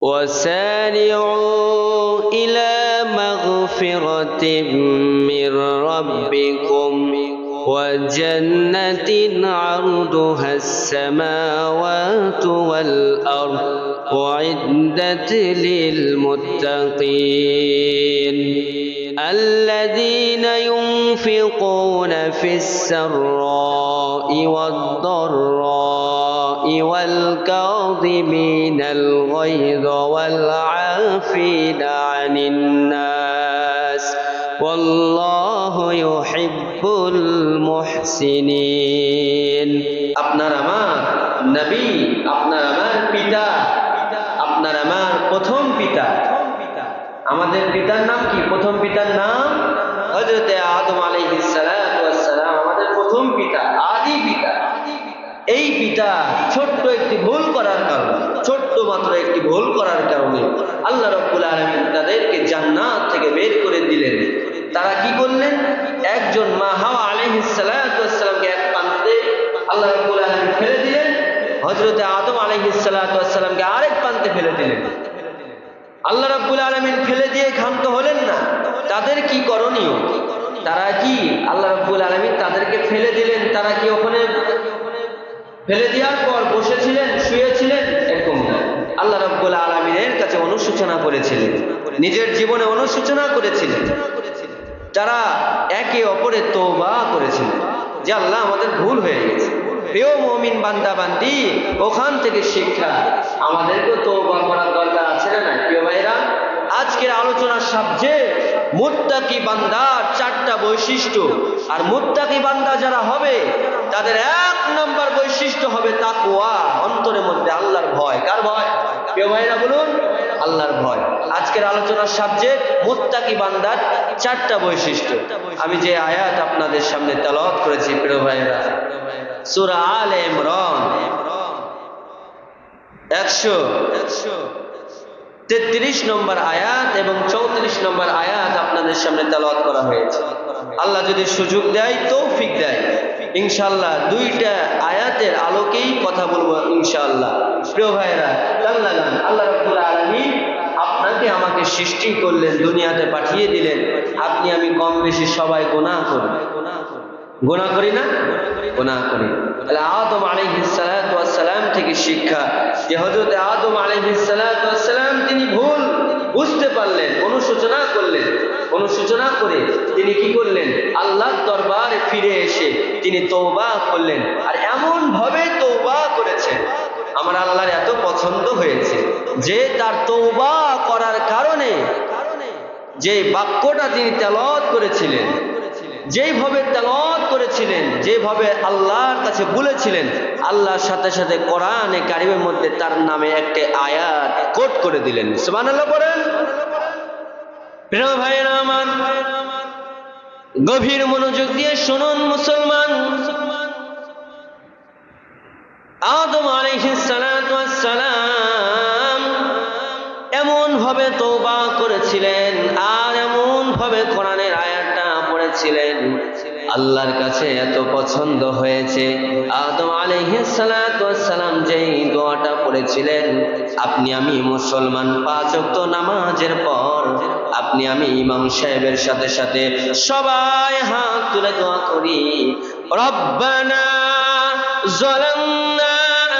وسارعوا إلى مغفرة من ربكم وجنة عرضها السماوات والأرض أعدت للمتقين الذين ينفقون في السراء والضراء والكاظمين الغيظ والعافين عن الناس والله يحب المحسنين আপনার আমার নবী আপনার আমার পিতা আপনার আমার প্রথম পিতা আমাদের পিতার নাম কি প্রথম পিতার নাম হযরত আদম আলাইহিস সালাতু ওয়াস সালাম আমাদের প্রথম পিতা আদি পিতা এই পিতা ছোট্ট একটি ভুল করার কারণে ছোট্ট মাত্র একটি ভুল করার কারণে আল্লাহ রাব্বুল আলামিন তাদেরকে জান্নাত থেকে বের করে দিলেন তারা কি করলেন একজন মা হাওয়া আলাইহিস সালাতু ওয়াস সালামকে এক প্রান্তে আল্লাহ রাব্বুল আলামিন ফেলে দিলেন হযরত আদম আলাইহিস সালাতু ওয়াস সালামকে আরেক প্রান্তে ফেলে দিলেন আল্লাহ রাব্বুল আলামিন ফেলে দিয়ে ক্ষান্ত হলেন না তাদের কি করণীয় তারা কি আল্লাহ রাব্বুল আলামিন তাদেরকে ফেলে দিলেন তারা কি ওখানে ফেলে দেওয়ার পর বসেছিলেন শুয়েছিলেন এরকম না আল্লাহ রাব্বুল আলামিনের কাছে অনুশোচনা করেছিলেন নিজের জীবনে অনুশোচনা করেছিলেন তারা একে অপরের তওবা করেছিলেন যে আল্লাহ আমাদের ভুল হয়ে গেছে প্রিয় মুমিন বান্দা বান্দি ওখান থেকে শিক্ষা আমাদেরকে তওবা করার দরকার আছে না না প্রিয় ভাইরা আজকের আলোচনার সাবজেক্ট মুত্তাকি বান্দার চারটা বৈশিষ্ট্য আর মুত্তাকি বান্দা যারা হবে তাদের এক নম্বর বৈশিষ্ট্য হবে তাকওয়া অন্তরের মধ্যে আল্লাহর ভয় কার ভয় প্রিয় ভাইরা বলুন আল্লাহর ভয় আজকের আলোচনার সাবজেক্ট মুত্তাকি বান্দার চারটা বৈশিষ্ট্য আমি যে আয়াত আপনাদের সামনে তেলাওয়াত করেছি প্রিয় ভাইরা সূরা আলে ইমরান 133 নম্বর আয়াত এবং 34 নম্বর আয়াত আপনাদের সামনে তেলাওয়াত করা হয়েছে আল্লাহ যদি সুযোগ দেয় তৌফিক দেয় ইনশাআল্লাহ দুইটা আয়াতের আলোকেই কথা বলবো ইনশাআল্লাহ প্রিয় ভাইরা গান লাগান আল্লাহ রাব্বুল আলামিন আপনাকে আমাকে সৃষ্টি করলেন দুনিয়াতে পাঠিয়ে দিলেন আপনি আমি কম বেশি সবাই গুনাহ করি না গুনাহ করি তাহলে আদম আলাইহিস সালাতু ওয়াস সালাম থেকে শিক্ষা যে হযরত আদম আলাইহিস সালাতু ওয়াস সালাম তিনি ভুল বুঝতে পারলেন অনুশোচনা করে তিনি কি করলেন আল্লাহর দরবারে ফিরে এসে তিনি তওবা করলেন আর এমন ভাবে তওবা করেছেন আমার আল্লাহর এত পছন্দ হয়েছে যে তার তওবা করার কারণে যে বাক্যটা তিনি তেলাওয়াত করেছিলেন যেইভাবে তেলাওয়াত করেছিলেন যেভাবে আল্লাহর কাছে বলেছিলেন আল্লাহর সাথে সাথে কোরআনে কারিমের মধ্যে তার নামে একটা আয়াত কোট করে দিলেন সুবহানাল্লাহ বলেন প্রিয় ভাইরা আমার গভীর মনোযোগ দিয়ে শুনুন মুসলমান আদম আলাইহিস সালাতু ওয়াস সালাম এমন ভাবে তওবা করেছিলেন আর এমন ভাবে কোরআনের আয়াতটা পড়েছিলেন আল্লাহর কাছে এত পছন্দ হয়েছে আদম আলাইহিস সালাতু ওয়াস সালাম যেই দোয়াটা পড়েছিলেন আপনি আমি মুসলমান 5 ওয়াক্ত নামাজের পর আপনি আমি ইমাম সাহেবের সাথে সাথে সবাই হাত তুলে দোয়া করি রব্বানা যালামনা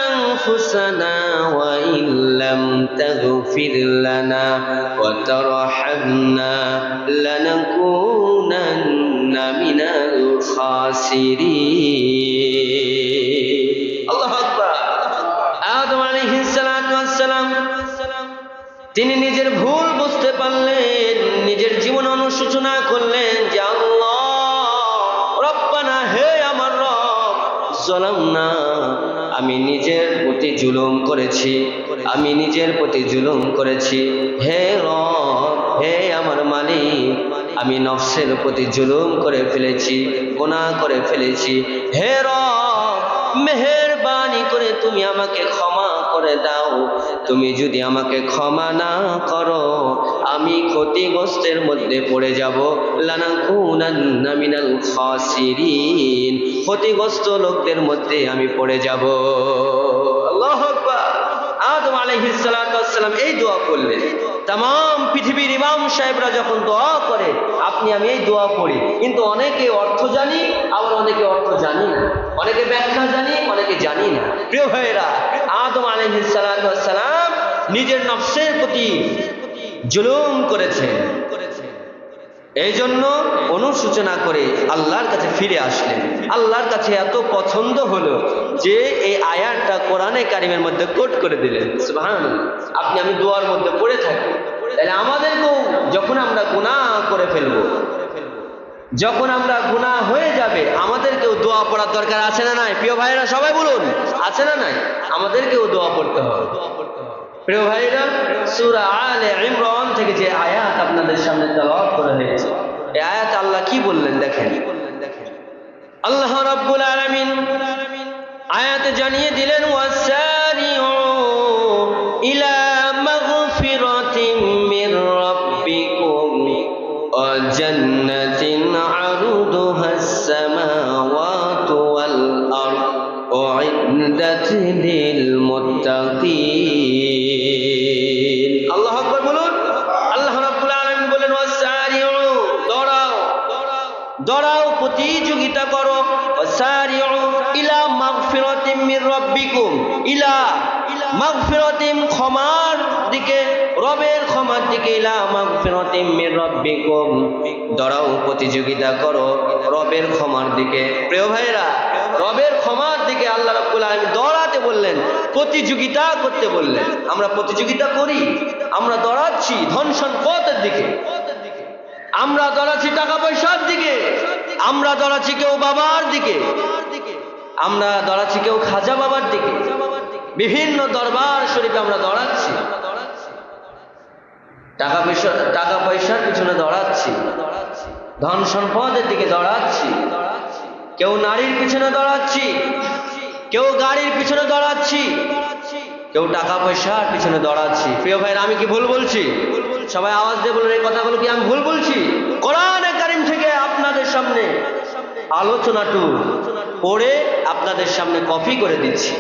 আনফুসানা ওয়া ইল্লাম তাগফির লানা ওয়া তারহামনা লানাকুনান্না মিনাল খাসিরিন আল্লাহু আকবার আদম আলাইহিস সালাতু ওয়াস সালাম তিনি নিজের ভুল বুঝতে পারলেন নিজের জীবন অনুশোচনা করলেন যে আল্লাহ রব্বানা হে আমার রব যালামনা আমি নিজের প্রতি জুলুম করেছি হে রব হে আমার মালিক আমি নফসের প্রতি জুলুম করে ফেলেছি গুনাহ করে ফেলেছি হে রব মেহেরবানি করে তুমি আমাকে ক্ষমা করে দাও তুমি যদি আমাকে ক্ষমা না করো আমি ক্ষতিগ্রস্তের মধ্যে পড়ে যাব লানাকুনান্না মিনাল খাসিরিন ক্ষতিগ্রস্ত লোকদের মধ্যে আমি পড়ে যাব আল্লাহু আকবার আদম আলাইহিস আলাইহিস সালাতু ওয়াস সালাম এই দোয়া করলেন। तमाम পৃথিবীর ইমাম সাহেবরা যখন দোয়া করে আপনি আমি এই দোয়া পড়ি, কিন্তু অনেকে অর্থ জানি আবার অনেকে অর্থ জানি না, অনেকে ব্যাখ্যা জানি অনেকে জানি না। প্রিয় ভাইয়েরা, আদম আলাইহিস সালাতু ওয়াস সালাম নিজের নফসের প্রতি জুলুম করেছেন, এই জন্য অনুশোচনা করে আল্লাহর কাছে ফিরে আসলেন। আল্লাহর কাছে এত পছন্দ হলো যে এই আয়াতটা কোরআনে কারিমের মধ্যে কোট করে দিলেন। সুবহানাল্লাহ। আপনি আমি দোয়ার মধ্যে পড়ে থাকি, তাহলে আমাদেরকেও যখন আমরা গুনাহ করে ফেলবো, যখন আমরা গুনাহ হয়ে যাবে, আমাদেরকেও দোয়া পড়ার দরকার আছে না নাই? প্রিয় ভাইয়েরা সবাই বলুন, আছে না নাই? আমাদেরকেও দোয়া পড়তে হবে। প্রিয় ভাইরা, সূরা আলে ইমরান থেকে যে আয়াত আপনাদের সামনে তেলাওয়াত করা হয়েছে, এই আয়াতে আল্লাহ কি বললেন দেখেন। আল্লাহ রাব্বুল আলামিন আয়াতে জানিয়ে দিলেন, ওয়াসারিউ ইলা মাগফিরাতিন মির রাব্বিকুম ওয়া জান্নাতিন আরদুহাস সামাওয়াতু ওয়াল আরদ উইদ্দাত লিল মুত্তাকিন। আল্লাহু আকবার বলুন। আল্লাহ রাব্বুল আলামিন বলেন, ওয়াসারিউ, দৌড়াও দৌড়াও, প্রতিযোগিতা করো, ওয়াসারিউ ইলা মাগফিরাতিন মির রাব্বিকুম, ইলা মাগফিরাতিন, ক্ষমার দিকে, রবের ক্ষমার দিকে, ইলা মাগফিরাতিন মির রাব্বিকুম, দৌড়াও প্রতিযোগিতা করো রবের ক্ষমার দিকে। প্রিয় ভাইরা, রবের ক্ষমার দিকে আল্লাহ রাব্বুল আলামিন দৌড়াতে বললেন, প্রতিযোগিতা করতে বললেন। আমরা প্রতিযোগিতা করি, আমরা দৌড়াচ্ছি ধন সম্পদের দিকে, আমরা দৌড়াচ্ছি টাকা পয়সার দিকে, আমরা দৌড়াচ্ছি কেউ বাবার দিকে, আমরা দৌড়াচ্ছি কেউ খাজা বাবার দিকে, বিভিন্ন দরবার শরীফে আমরা দৌড়াচ্ছি, টাকা পয়সার পিছনে দৌড়াচ্ছি, ধন সম্পদের দিকে দৌড়াচ্ছি, কেউ নারীর পিছনে দৌড়াচ্ছি, কেউ গাড়ির পিছনে দৌড়াচ্ছি, কেউ টাকা পয়সার পিছনে দৌড়াচ্ছি। প্রিয় ভাইরা, আমি কি ভুল বলছি? সবাই আওয়াজ দিয়ে বলুন, এই কথাগুলো কি আমি ভুল বলছি? কোরআনে কারীম থেকে আপনাদের সামনে আলোচনাটু পড়ে আপনাদের সামনে কপি করে দিচ্ছি।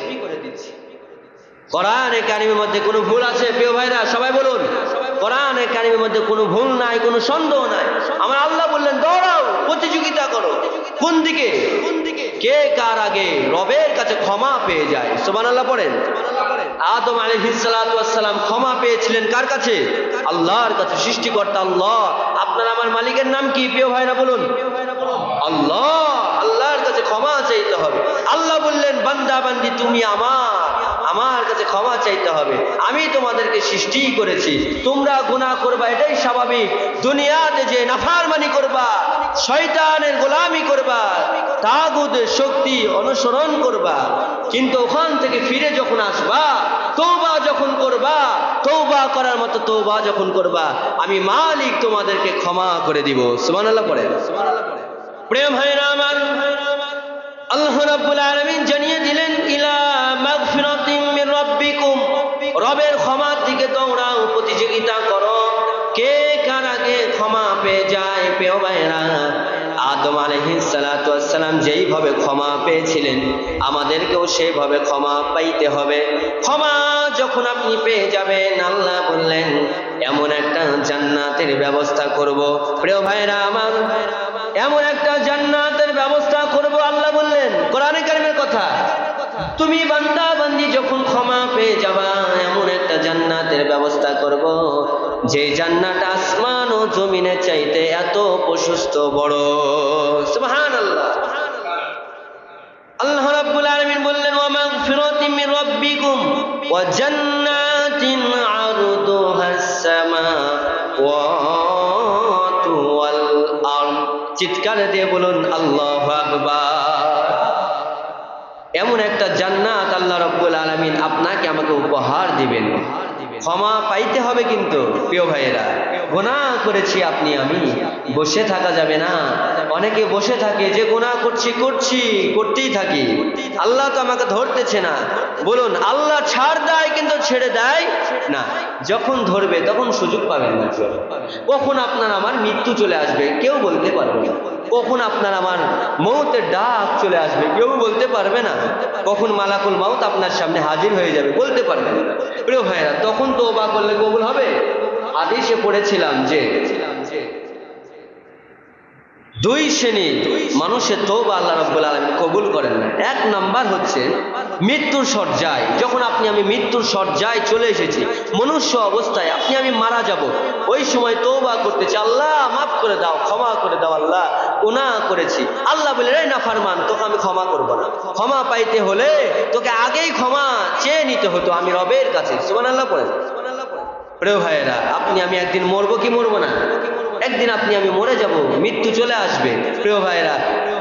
কোরআনে কারীমের মধ্যে কোনো ভুল আছে? প্রিয় ভাইরা সবাই বলুন, কোরআনে কারীমের মধ্যে কোনো ভুল নাই, কোনো সন্দেহ নাই। আমার আল্লাহ বললেন, দৌড়াও প্রতিযোগিতা করো। কোন দিকে? কে কার আগে রবের কাছে ক্ষমা পেয়ে যায়। সুবহানাল্লাহ পড়েন। আদম আলাইহিস সালাতু ওয়াস সালাম ক্ষমা পেয়েছিলেন কার কাছে? আল্লাহর কাছে, সৃষ্টিকর্তা আল্লাহ। আপনার আমার মালিকের নাম কি? প্রিয় ভাইরা বলুন, আল্লাহ। আল্লাহর কাছে ক্ষমা চাইতে হবে। আল্লাহ বললেন, বান্দা বান্দি তুমি আমার কাছে ক্ষমা চাইতে হবে। আমি তোমাদেরকে সৃষ্টি করেছি, তোমরা গুনাহ করবা, এটাই স্বাভাবিক। দুনিয়াতে যে নাফরমানি করবা, শয়তানের গোলামি করবা, তাগুতের শক্তি অনুসরণ করবা, কিন্তু ওখান থেকে ফিরে যখন আসবা, তওবা যখন করবা, তওবা করার মতো তওবা যখন করবা, আমি মালিক তোমাদেরকে ক্ষমা করে দিব। সুবহানাল্লাহ পড়ে। প্রিয় ভাইরা আমার, আল্লাহ রাব্বুল আলামিন জানিয়ে দিলেন, ইলা মাগফিরাতিন মির রাব্বিকুম, রবের ক্ষমার দিকে দৌড়াও, প্রতিযোগিতা করো, কে কার আগে ক্ষমা পেয়ে যায়। প্রিয় ভাইরা, আদম আলাইহিস সালাতু ওয়াস সালাম যেইভাবে ক্ষমা পেয়েছিলেন, আমাদেরকেও সেইভাবে ক্ষমা পাইতে হবে। ক্ষমা যখন আপনি পেয়ে যাবেন, আল্লাহ বললেন এমন একটা জান্নাতের ব্যবস্থা করব। প্রিয় ভাইরা আমার, এমন একটা জান্নাতের ব্যবস্থা করব আল্লাহ বললেন। কোরআনে কারীমের কথা। তুমি বান্দা বান্দি যখন ক্ষমা পেয়ে যাবা, এমন একটা জান্নাতের ব্যবস্থা করব, যে জান্নাত আসমান ও জমিনের চাইতে এত প্রশস্ত বড়। সুবহানাল্লাহ। আল্লাহ রাব্বুল আলামিন বললেন, ওয়া মাগফিরাতিন মির রাব্বিকুম ওয়া জান্নাতিন আরদুহাস সামাওয়াতু ওয়াল আরদ। চিৎকার দিয়ে বলুন আল্লাহু আকবার। এমন একটা জান্নাত আল্লাহ রাব্বুল আলামিন আপনাকে আমাকে উপহার দিবেন। ক্ষমা পাইতে হবে কিন্তু প্রিয় ভাইয়েরা, গুনাহ করেছি আপনি আমি, বসে থাকা যাবে না। অনেকে বসে থাকে যে গুনাহ করতেই থাকি, আল্লাহ তো আমাকে ধরতেছে না। বলুন, আল্লাহ ছাড় দেয় কিন্তু ছেড়ে দেয় না। যখন ধরবে তখন সুযোগ পাবেন না। কখন আপনার আমার মৃত্যু চলে আসবে কেউ বলতে পারবে না। কখন আপনার আমার মৌতের ডাক চলে আসবে কেউ বলতে পারবে না। কখন মালাকুল মাউত আপনার সামনে হাজির হয়ে যাবে বলতে পারবে না। প্রিয় ভাইরা, তখন তওবা করলে কবুল হবে? হাদিসে পড়েছিলাম যে দুই শ্রেণীর মানুষের তওবা আল্লাহ রাব্বুল আলামিন কবুল করেন না। এক নাম্বার হচ্ছে মৃত্যুর শয্যায়। যখন আমি মৃত্যুর শয্যায় চলে এসেছি, মনুষ্য অবস্থায় আমি মারা যাব, ওই সময় তওবা করতেছি, আল্লাহ মাফ করে দাও, ক্ষমা করে দাও, আল্লাহ গুনাহ করেছি। আল্লাহ বলে, এই নাফরমান, তোকে আমি ক্ষমা করব না। ক্ষমা পাইতে হলে তোকে আগেই ক্ষমা চেয়ে নিতে হতো আমি রবের কাছে। সুবহানাল্লাহ পড়েন। প্রিয় ভাইয়েরা, আমি একদিন মরবো কি মরবো না? একদিন আমি মরে যাব, মৃত্যু চলে আসবে। প্রিয় ভাইয়েরা,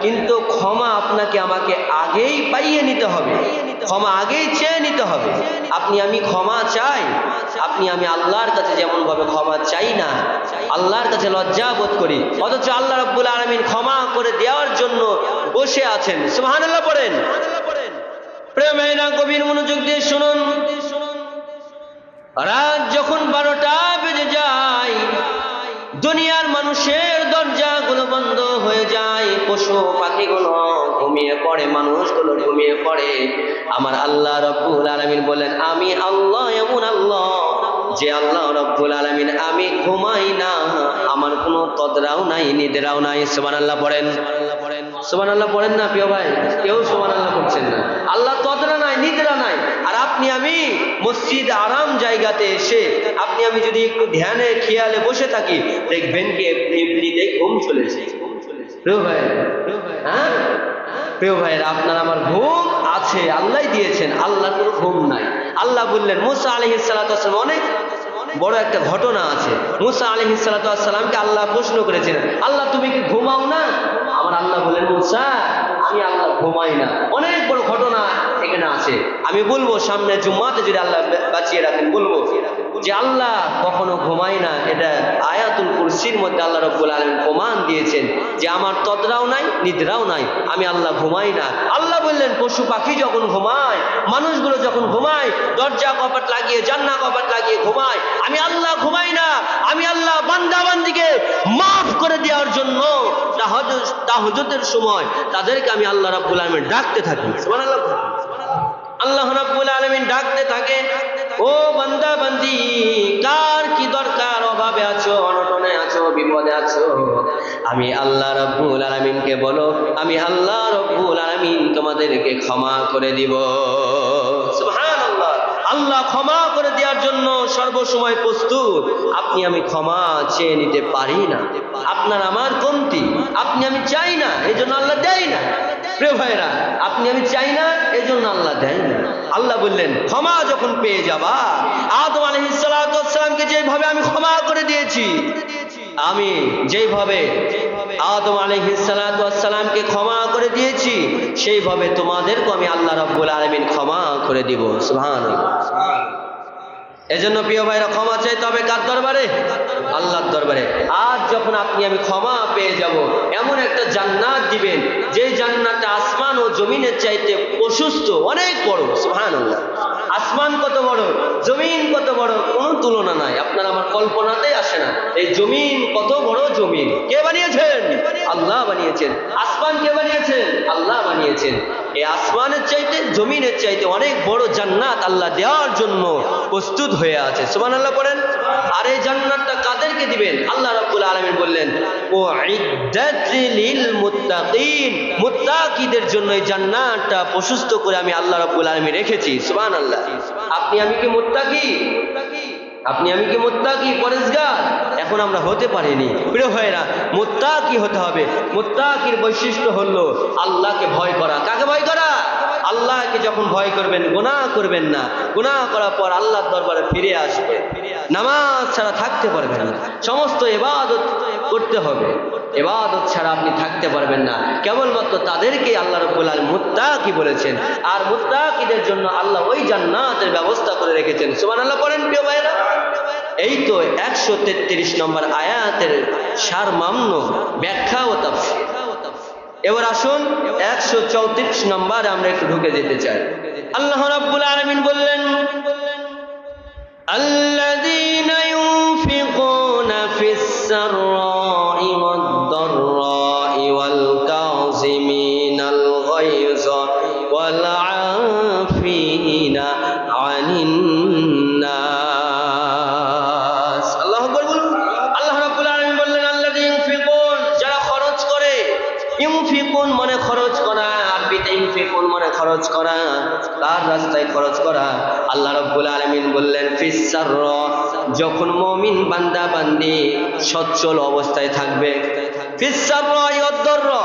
কিন্তু ক্ষমা আপনাকে আমাকে আগেই পাইয়ে নিতে হবে, ক্ষমা আগেই চেয়ে নিতে হবে। আমি ক্ষমা চাই, আমি আল্লাহর কাছে যেমন ভাবে ক্ষমা চাই না, আল্লাহর কাছে লজ্জা বোধ করি, অথচ আল্লাহ রাব্বুল আলামিন ক্ষমা করে দেওয়ার জন্য বসে আছেন। সুবহানাল্লাহ পড়েন। প্রিয় ভাইয়েরা, গভীর মনোযোগ দিয়ে শুনুন। রাত যখন 12টা বেজে যায়, দুনিয়ার মানুষের দরজাগুলো বন্ধ হয়ে যায়, পশু পাখিগুলো ঘুমিয়ে পড়ে, মানুষগুলো ঘুমিয়ে পড়ে। আমার আল্লাহ রাব্বুল আলামিন বলেন, আমি আল্লাহ এমন আল্লাহ যে আল্লাহ রাব্বুল আলামিন আমি ঘুমাই না, আমার কোনো তদরাও নাই, নিদ্রাও নাই। সুবহানাল্লাহ পড়েন। সুবহানাল্লাহ পড়েন না প্রিয় ভাই? কেউ সুবহানাল্লাহ করছেন না। আল্লাহ তদরা নাই, নিদ্রা নাই। আর আমি মসজিদ আরাম জায়গাতে এসে আমি যদি একটু ধ্যানে খেয়ালে বসে থাকি, দেখবেন কি এমনিতে ঘুম চলে এসেছে। প্রিয় ভাই, হ্যাঁ প্রিয় ভাইয়ের, আপনার আমার ঘুম আছে, আল্লাহ দিয়েছেন, আল্লাহর কোনো ঘুম নাই। আল্লাহ বললেন, মুসা আলাইহিস সালাতু ওয়াস সালাম, অনেক বড় একটা ঘটনা আছে। মুসা আলাইহিস সালাতু ওয়াস সালামকে আল্লাহ প্রশ্ন করেছিলেন, আল্লাহ তুমি কি ঘুমাও না? আমার আল্লাহ বলেন, মুসা আমি আল্লাহ ঘুমাই না। অনেক বড় ঘটনা এখানে আছে, আমি বলবো সামনে জুম্মাতে যদি আল্লাহ বাঁচিয়ে রাখেন বলবো যে আল্লাহ কখনো ঘুমায় না। এটা আয়াতুল কুরসির মধ্যে আল্লাহ রাব্বুল আলামিন প্রমাণ দিয়েছেন যে আমার তদরাও নাই, নিদ্রাও নাই, আমি আল্লাহ ঘুমাই না। আল্লাহ বললেন, পশু পাখি যখন ঘুমায়, মানুষগুলো যখন ঘুমায়, দরজা কপাট লাগিয়ে, জান্নাত কপাট লাগিয়ে ঘুমায়, আমি আল্লাহ ঘুমাই না। আমি আল্লাহ বান্দা বান্দিকে মাফ করে দেওয়ার জন্য তাহাজ্জুদের সময় তাদেরকে আমি আল্লাহ রাব্বুল আলামিন ডাকতে থাকি। সুবহানাল্লাহ। আল্লাহ রাব্বুল আলামিন ডাকতে থাকে, ও বান্দা বান্দি, কার কি দরকার? অভাবে আছো, অনটনে আছো, বিপদে আছো, আমি আল্লাহ রাব্বুল আলামিনকে বলো, আমি আল্লাহ রাব্বুল আলামিন তোমাদেরকে ক্ষমা করে দিব। সুবহানাল্লাহ। আল্লাহ ক্ষমা করে দেওয়ার জন্য সর্বসময় প্রস্তুত। আমি ক্ষমা চেয়ে নিতে পারি না, আপনার আমার কমতি, আমি চাই না, এই জন্য আল্লাহ দেয় না। প্রিয় ভাইরা, আমি চাই না, এই জন্য আল্লাহ দেয় না। আল্লাহ বললেন, ক্ষমা যখন পেয়ে যাবা, আদম আলাইহিস সালাতু ওয়াস সালামকে যেভাবে আমি ক্ষমা করে দিয়েছি, আমি যেভাবে আদম আলাইহিস সালাতু ওয়াস সালামকে ক্ষমা করে দিয়েছি, সেইভাবে তোমাদেরকে আমি আল্লাহ রাব্বুল আলামিন ক্ষমা করে দিব। সুবহানাল্লাহ। এজন্য প্রিয় ভাইরা, ক্ষমা চাইতে হবে কার দরবারে? আল্লাহর দরবারে। আজ যখন আমি ক্ষমা পেয়ে যাব, এমন একটা জান্নাত দিবেন, যে জান্নাতটা আসমান ও জমিনের চাইতে প্রশস্ত, অনেক বড়। সুবহানাল্লাহ। আসমান কত বড়, জমিন কত বড়, কোনো তুলনা নাই, আপনার আমার কল্পনাতেই আসে না। এই জমিন কত বড় জমিন, কে বানিয়েছেন? আল্লাহ বানিয়েছেন। আসমান কে বানিয়েছেন? আল্লাহ বানিয়েছেন। এই আসমানের চাইতে, জমিনের চাইতে অনেক বড় জান্নাত আল্লাহ দেওয়ার জন্য প্রস্তুত হয়ে আছে। সুবহানাল্লাহ পড়েন। আর এই জান্নাতটা কাদেরকে দিবেন? আল্লাহ রাব্বুল আলামিন বললেন, উইদ্দাত লিল মুত্তাকিন, মুত্তাকিদের জন্য এই জান্নাতটা প্রশস্ত করে আমি আল্লাহ রাব্বুল আলামিন রেখেছি। সুবহানাল্লাহ। আমি কি মুত্তাকি? আমি কি মুত্তাকি, পরেজগার? এখন আমরা হতে পারিনি। প্রিয় ভাইরা, মুত্তাকি হতে হবে। মুত্তাকির বৈশিষ্ট্য হলো আল্লাহকে ভয় করা। কাকে ভয় করা? আল্লাহকে যখন ভয় করবেন, গুনাহ করবেন না, গুনাহ করার পর আল্লাহর দরবারে ফিরে আসবে, নামাজ ছাড়া থাকতে পারবেন না, সমস্ত ইবাদত করতে হবে, ইবাদত ছাড়া আপনি থাকতে পারবেন না। কেবলমাত্র তাদেরকেই আল্লাহ রাব্বুল আলামিন মুত্তাকি বলেছেন। আর মুত্তাকিদের জন্য আল্লাহ ওই জান্নাতের ব্যবস্থা করে রেখেছেন। সুবহানাল্লাহ পড়েন প্রিয় ভাইরা। এই তো 133 নম্বর আয়াতের সারমর্ম ব্যাখ্যা ও তাফসীর। এবার আসুন 134 নম্বরে আমরা একটু ঢুকে যেতে চাই। আল্লাহ রাব্বুল আলামিন বললেন, الذين ينفقون في السراء والضراء والكاظمين الغيظ والعافين عن الناس। আল্লাহু আকবার বলুন। আল্লাহ রাব্বুল আলামিন বললেন, আল্লাযী ইউনফিকুন, যারা খরচ করে। ইউনফিকুন মানে খরচ করা, আরবিতে ইউনফিকুন মানে খরচ করা, তার রাস্তায় খরচ করা। আল্লাহ রাব্বুল আলামিন বললেন ফিস সাররা, যখন মুমিন বান্দা বান্দি সচ্ছল অবস্থায় থাকবে। ফিস সাররা ওয়াদ দাররা,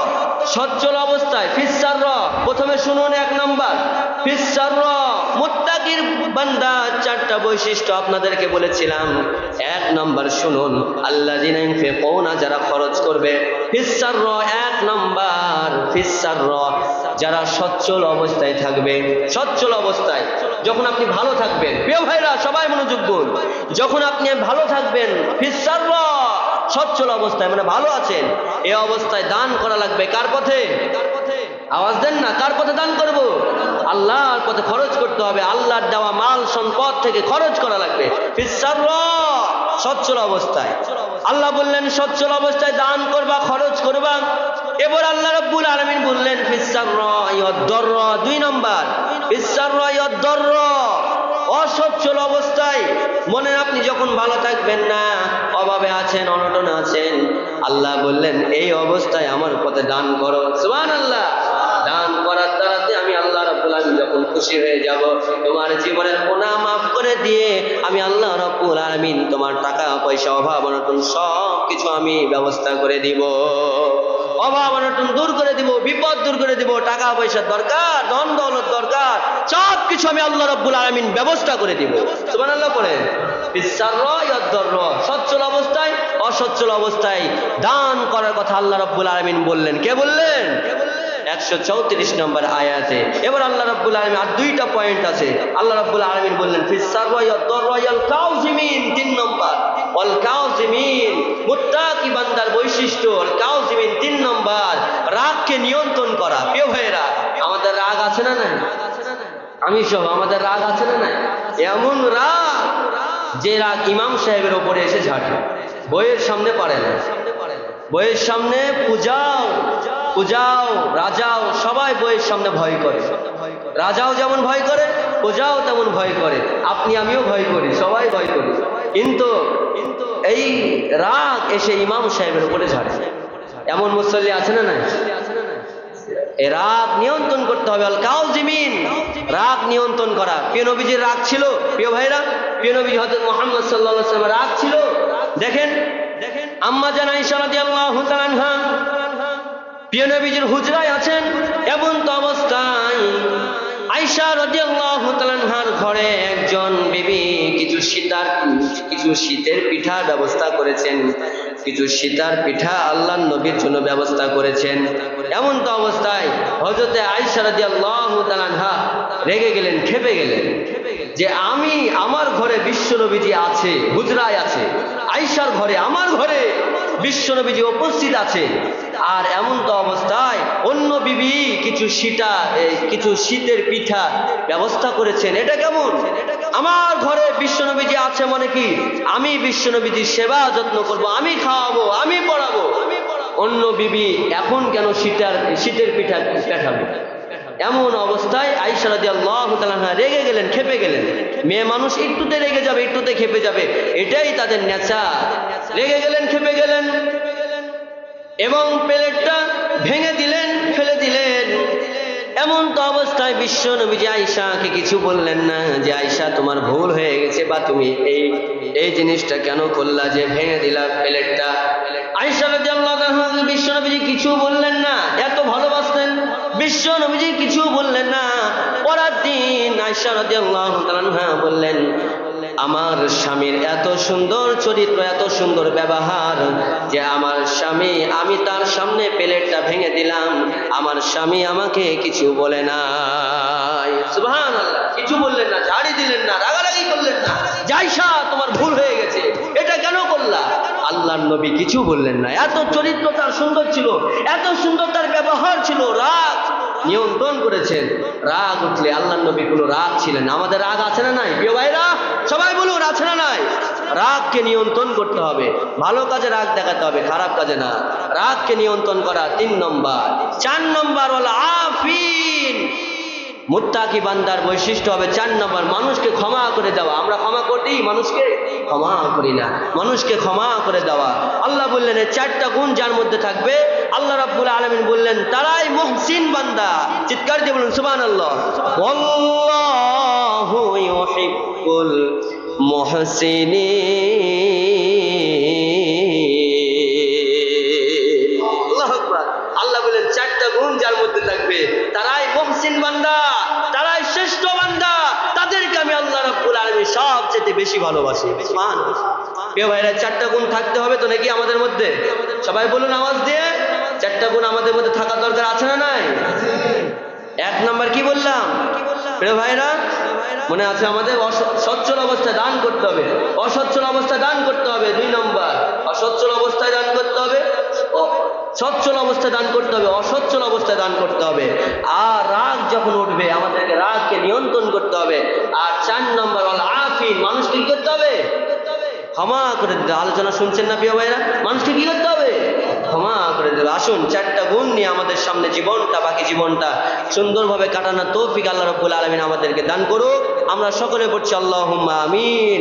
সচ্ছল অবস্থায়। ফিস সাররা প্রথমে শুনুন, 1 নাম্বার ফিস সাররা, মুত্তাকির বান্দা চারটা বৈশিষ্ট্য আপনাদেরকে বলেছিলাম। 1 নাম্বার শুনুন, আল্লাযিনা ইউনফিকুনা, যারা খরচ করবে। ফিস সাররা 1 নাম্বার, ফিস সাররা যারা সচ্ছল অবস্থায় থাকবে। সচ্ছল অবস্থায় যখন আপনি ভালো থাকবেন, প্রিয় ভাইরা সবাই মনোযোগ দিন, যখন আপনি ভালো থাকবেন, ফিস সাররা সচ্ছল অবস্থায় মানে ভালো আছেন, এই অবস্থায় দান করা লাগবে। কার পথে? আওয়াজ দেন না, কার পথে দান করব? আল্লাহর পথে খরচ করতে হবে। আল্লাহর দেওয়া মাল সম্পদ থেকে খরচ করা লাগবে। ফিস সাররা সচ্ছল অবস্থায়। আল্লাহ বললেন সচ্ছল অবস্থায় দান করবা, খরচ করবা। এবার আল্লাহ রাব্বুল আলামিন বললেন ফিস সাররা ওয়াদ দাররা, 2 নাম্বার ফিস সাররা ওয়াদ দাররা, অসচ্ছল অবস্থায়। মনে আপনি যখন ভালো থাকবেন না, অভাবে আছেন, অনটনে আছেন, আল্লাহ বললেন এই অবস্থায় আমার পথে দান করো। সুবহানাল্লাহ। দান করার দ্বারাতে আমি আল্লাহ রাব্বুল আলামিন যখন খুশি হয়ে যাব, তোমার জীবনের গুনাহ মাফ করে দিয়ে আমি আল্লাহ রাব্বুল আলামিন তোমার টাকা পয়সা অভাব অনটন সব কিছু আমি ব্যবস্থা করে দিব। অভাব অনটন দূর করে দিব, বিপদ দূর করে দিব, টাকা পয়সার দরকার, ধন দৌলত দরকার, সব কিছু আমি আল্লাহ রাব্বুল আলামিন ব্যবস্থা করে দিব। সুবহানাল্লাহ পড়েন। ফিস সাররা ওয়াদ দাররা, সচ্ছল অবস্থায় অসচ্ছল অবস্থায় দান করার কথা আল্লাহ রাব্বুল আলামিন বললেন। কে বললেন? 134 নম্বর আয়াতে। এবার আল্লাহ রাব্বুল আলামিন আর 2টা পয়েন্ট আছে। আল্লাহ রাব্বুল আলামিন বললেন ফিস সাররা ওয়াদ দাররা ওয়াল কাযিমিন, 3 নম্বর ওয়াল কাযিমিন, মুত্তাকি বান্দার বৈশিষ্ট্য। ওয়াল কাযিমিন 3 নম্বর, রাগকে নিয়ন্ত্রণ করা। প্রিয় ভাইরা, আমাদের রাগ আছে না নাই? আমি সব আমাদের রাগ আছে না নাই? এমন রাগ যে রাগ ইমাম সাহেবের উপরে এসে ঝাড়ে, বইয়ের সামনে পারে না। বইয়ের সামনে পূজাও রাজাও সবাই বইয়ের সামনে ভয় করে। রাজাও যেমন ভয় করে, পূজাও তেমন ভয় করে, আপনি আমিও ভয় করি, সবাই ভয় করি। কিন্তু এই রাগ এসে ইমাম সাহেবের উপরে ঝাড়ে। এমন মুসল্লি আছে না নাই? এই রাগ নিয়ন্ত্রণ করতে হবে। আল কাযিমিন, রাগ নিয়ন্ত্রণ করা। প্রিয় নবীজির রাগ ছিল, প্রিয় ভাইরা, প্রিয় নবী হযরত মুহাম্মদ সাল্লাল্লাহু আলাইহি ওয়াসাল্লাম রাগ ছিল। দেখেন আম্মা জান আয়েশা রাদিয়াল্লাহু তাআলা আনহা প্রিয় নবীজির হুজরায় আছেন। এমন তো অবস্থায় আয়েশা রাদিয়াল্লাহু তাআলা আনহার ঘরে একজন বিবি কিছু শীতের পিঠার ব্যবস্থা করেছেন। কিছু শীতার পিঠা আল্লাহর নবীর জন্য ব্যবস্থা করেছেন। এমন তো অবস্থায় হযরতে আয়েশা রাদিয়াল্লাহু তাআলা আনহা রেগে গেলেন, ক্ষেপে গেলেন যে আমি, আমার ঘরে বিশ্ব নবীজি আছে, হুজরায় আছে, আয়েশার ঘরে, আমার ঘরে বিশ্ব নবীজি উপস্থিত আছে, আর এমন তো অবস্থায় অন্য বিবি কিছু শীতের পিঠা ব্যবস্থা করেছেন। এটা কেমন? আমার ঘরে বিশ্ব নবীজি আছে মানে কি আমি বিশ্ব নবীজির সেবা যত্ন করব, আমি খাওয়াবো, আমি পড়াবো। অন্য বিবি এখন কেন শীতের পিঠা পেঠাবে? এমন অবস্থায় আয়েশা রাদিয়াল্লাহু তাআলা রেগে গেলেন, ক্ষেপে গেলেন। মেয়ে মানুষ একটুতে রেগে যাবে, একটুতে ক্ষেপে যাবে, এটাই তাদের নেচার। রেগে গেলেন, ক্ষেপে গেলেন এবং প্লেটটা ভেঙে দিলেন, ফেলে দিলেন। এমন তো অবস্থায় বিশ্ব নবীজি আয়েশাকে কিছু বললেন না যে আয়েশা তোমার ভুল হয়ে গেছে, বা তুমি এই জিনিসটা কেন করলা যে ভেঙে দিলা প্লেটটা। আয়েশা রাদিয়াল্লাহু তাআলা বিশ্ব নবীজি কিছু বললেন না, এত ভালোবাসতেন। বিশ্ব নবীজি কিছু বললেন না। পরের দিন আয়েশা রাদিয়াল্লাহু তাআলা বললেন আমার স্বামীর এত সুন্দর চরিত্র, এত সুন্দর ব্যবহার যে আমার স্বামী, আমি তার সামনে প্লেটটা ভেঙে দিলাম, আমার স্বামী আমাকে কিছু বলে না। সুবহানাল্লাহ, কিছু বললেন না, ঝাড়ি দিলেন না, রাগারাগি করলেন না। আয়েশা তোমার ভুল হয়ে গেছে, আল্লাহর নবী কিছু বললেন না। এত চরিত্র তার সুন্দর ছিল, এত সুন্দর তার ব্যবহার ছিল, রাগ নিয়ন্ত্রণ করেছেন। রাগ উঠলে আল্লাহর নবী কোনো রাগ ছিলেন না। আমাদের রাগ আছে না নাই প্রিয় ভাইরা? সবাই বলুন আছে না নাই? রাগকে নিয়ন্ত্রণ করতে হবে, ভালো কাজে রাগ দেখাতে হবে, খারাপ কাজে না। রাগকে নিয়ন্ত্রণ করা 3 নম্বর। 4 নম্বর হলো আফিন। মুত্তাকি বান্দার বৈশিষ্ট্য হবে 4 নম্বর, মানুষকে ক্ষমা করে দেওয়া। আমরা ক্ষমা করি, মানুষকে ক্ষমা করি না। মানুষকে ক্ষমা করে দেওয়া, আল্লাহ বললেন এই 4টা গুণ যার মধ্যে থাকবে, আল্লাহ রাব্বুল আলামিন বললেন তারাই মুহসিন বান্দা। চিৎকার দিয়ে বলুন সুবহানাল্লাহ। ওয়াল্লাহু ইউহিব্বুল মুহসিনিন। আল্লাহু আকবার। আল্লাহ বলেন 4টা গুণ যার মধ্যে থাকবে তারাই মুহসিন বান্দা, তারাই শ্রেষ্ঠ বান্দা, তাদেরকে আমি আল্লাহ রাব্বুল আলামিন সবচেয়ে বেশি ভালোবাসি। সুবহানাল্লাহ। প্রিয় ভাইরা 4টা গুণ থাকতে হবে তো নাকি আমাদের মধ্যে? সবাই বলুন আওয়াজ দিয়ে, 4টা গুণ আমাদের মধ্যে থাকা দরকার আছে না নাই? 1 নম্বর কি বললাম প্রিয় ভাইরা? মনে আছে আমাদের? সচ্ছল অবস্থায় দান করতে হবে, অসচ্ছল অবস্থায় দান করতে হবে। 2 নম্বর, অসচ্ছল অবস্থায় দান করতে হবে, সচ্ছল অবস্থায় দান করতে হবে, অসচ্ছল অবস্থায় দান করতে হবে। আর রাগ যখন উঠবে আমাদেরকে রাগকে নিয়ন্ত্রণ করতে হবে। আর 4 নম্বর হল আফিন, মানুষকে কি করতে হবে? ক্ষমা করে দিতে। আলোচনা শুনছেন না প্রিয় ভাইরা? মানুষকে কি করতে হবে? ক্ষমা করে দেবে। আসুন 4টা গুণ নিয়ে আমাদের সামনে জীবনটা, বাকি জীবনটা সুন্দরভাবে কাটানোর তৌফিক আল্লাহ রাব্বুল আলামিন আমাদেরকে দান করুক। আমরা সকলে পড়ছি আল্লাহুম্মা আমিন।